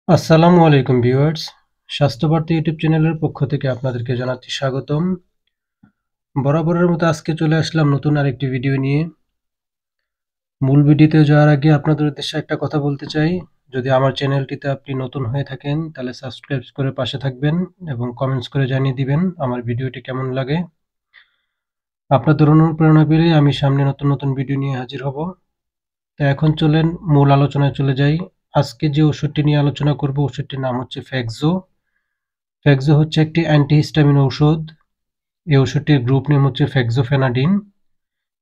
আসসালামু আলাইকুম viewers, স্বাস্থ্যবার্তা YouTube চ্যানেলের পক্ষ থেকে আপনাদেরকে জানাচ্ছি স্বাগতম। বরাবরের মতো আজকে চলে আসলাম নতুন আরেকটি ভিডিও নিয়ে। মূল ভিডিওতে যাওয়ার আগে আপনাদের উদ্দেশ্যে একটা কথা বলতে চাই। যদি আমার চ্যানেলটিতে আপনি নতুন হয়ে থাকেন তাহলে সাবস্ক্রাইব করে পাশে থাকবেন এবং কমেন্টস করে জানিয়ে দিবেন আমার ভিডিওটি কেমন লাগে। আপনাদের অনুপ্রেরণা পেলে আমি সামনে নতুন নতুন ভিডিও নিয়ে হাজির হব। তো এখন চলেন মূল আলোচনায় চলে যাই। আজকে যে ওষুধটি নিয়ে আলোচনা করব ওষুধটির নাম হচ্ছে ফ্যাক্সো। ফ্যাক্সো হচ্ছে একটি অ্যান্টিহিস্টামিন ঔষধ। এই ওষুধটির গ্রুপ নেম হচ্ছে ফ্যাক্সোফেনাডিন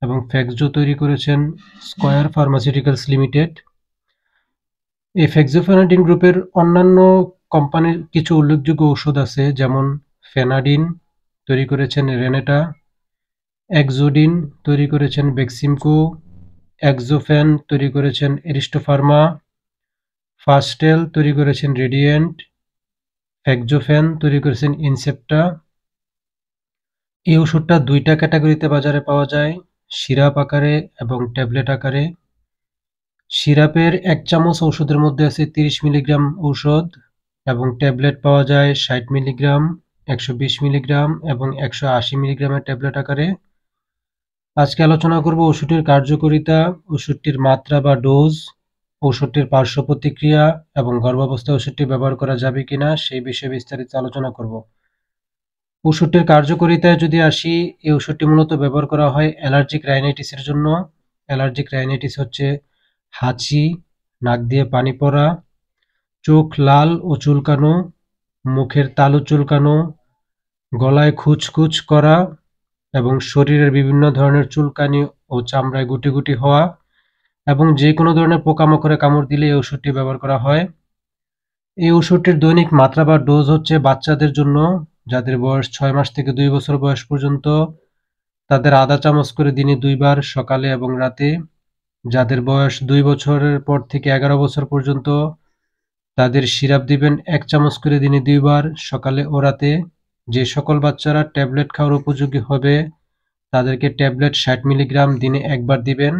এবং ফ্যাক্সো তৈরি করেছেন স্কয়ার ফার্মাসিউটিক্যালস লিমিটেড। এই ফ্যাক্সোফেনাডিন গ্রুপের অন্যান্য কোম্পানির কিছু উল্লেখযোগ্য ঔষধ আছে, যেমন ফেনাডিন তৈরি করেছেন রেনেটা, এক্সোডিন তৈরি করেছেন বেক্সিমকো, এক্সোফেন তৈরি করেছেন এরিস্টোফার্মা, ফাস্টেল তৈরি করেছেন রেডিয়েন্ট, ফ্যাক্সোফেন তৈরি করেছেন ইনসেপ্টা। এই ওষুধটা দুইটা ক্যাটাগরিতে বাজারে পাওয়া যায়, সিরাপ আকারে এবং ট্যাবলেট আকারে। সিরাপের ১ চামচ ঔষধের মধ্যে আছে ৩০ মিলিগ্রাম ঔষধ এবং ট্যাবলেট পাওয়া যায় ৬০ মিলিগ্রাম, ১২০ মিলিগ্রাম এবং ১৮০ মিলিগ্রামের ট্যাবলেট আকারে। আজকে আলোচনা করব ওষুধটির কার্যকারিতা, ওষুধটির মাত্রা বা ডোজ, ওষুধটির পার্শ্ব প্রতিক্রিয়া এবং গর্ভাবস্থায় ওষুধটি ব্যবহার করা যাবে কিনা সেই বিষয়ে বিস্তারিত আলোচনা করব। ওষুধটির কার্যকারিতায় যদি আসি, এই ওষুধটি মূলত ব্যবহার করা হয় অ্যালার্জিক রাইনাইটিসের জন্য। অ্যালার্জিক রাইনাইটিস হচ্ছে হাঁচি, নাক দিয়ে পানি পড়া, চোখ লাল ও চুলকানো, মুখের তালু চুলকানো, গলায় খুচখুচ করা এবং শরীরের বিভিন্ন ধরনের চুলকানি ও চামড়ায় গুটি গুটি হওয়া এবং যে কোনো ধরনের পোকামাকড়ে কামড় দিলে এই ওষুধটি ব্যবহার করা হয়। এই ওষুধটির দৈনিক মাত্রা বা ডোজ হচ্ছে বাচ্চাদের জন্য, যাদের বয়স ৬ মাস থেকে ২ বছর বয়স পর্যন্ত, তাদের আধা চামচ করে দিনে ২ বার সকালে এবং রাতে। যাদের বয়স ২ বছরের পর থেকে ১১ বছর পর্যন্ত, তাদের সিরাপ দিবেন ১ চামচ করে দিনে ২ বার সকালে ও রাতে। যে সকল বাচ্চারা ট্যাবলেট খাওয়ার উপযোগী হবে তাদেরকে ট্যাবলেট ৬০ মিলিগ্রাম দিনে ১ বার দিবেন।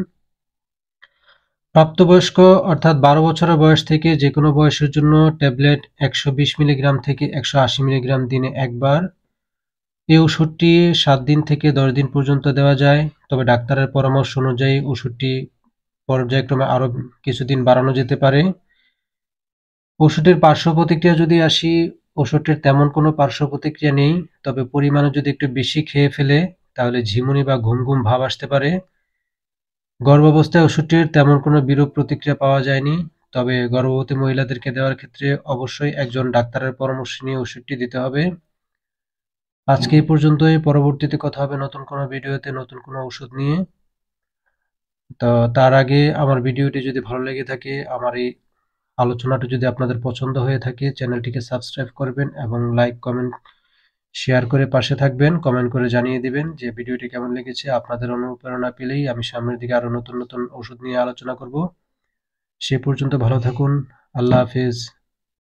প্রাপ্তবয়স্ক অর্থাৎ ১২ বছরের বয়স থেকে যে কোনো বয়সের জন্য ট্যাবলেট ১২০ মিলিগ্রাম থেকে ১৮০ মিলিগ্রাম দিনে ১ বার। এই ওষুধটি ৭ দিন থেকে ১০ দিন পর্যন্ত দেওয়া যায়, তবে ডাক্তারের পরামর্শ অনুযায়ী ওষুধটি পর্যায়ক্রমে আরও কিছুদিন বাড়ানো যেতে পারে। ওষুধের পার্শ্ব প্রতিক্রিয়া যদি আসি, ওষুধটির তেমন কোনো পার্শ্ব প্রতিক্রিয়া নেই, তবে পরিমাণে যদি একটু বেশি খেয়ে ফেলে তাহলে ঝিমুনি বা ঘুম ঘুম ভাব আসতে পারে। গর্ভাবস্থায় ওষুধটির তেমন কোনো বিরূপ প্রতিক্রিয়া পাওয়া যায়নি, তবে গর্ভবতী মহিলাদেরকে দেওয়ার ক্ষেত্রে অবশ্যই একজন ডাক্তারের পরামর্শ নিয়ে ওষুধটি দিতে হবে। আজকে এই পর্যন্তই, পরবর্তীতে কথা হবে নতুন কোনো ভিডিওতে নতুন কোনো ওষুধ নিয়ে। তো তার আগে আমার ভিডিওটি যদি ভালো লেগে থাকে, আমার এই আলোচনাটা যদি আপনাদের পছন্দ হয়ে থাকে, চ্যানেলটিকে সাবস্ক্রাইব করবেন এবং লাইক কমেন্ট শেয়ার করে পাশে থাকবেন, কমেন্ট করে জানিয়ে দিবেন যে ভিডিওটি কেমন লেগেছে। আপনাদের অনুপ্রেরণা পেলেই আমি সামনের দিকে আরো নতুন নতুন ওষুধ নিয়ে আলোচনা করব। সে পর্যন্ত ভালো থাকুন। আল্লাহ হাফেজ।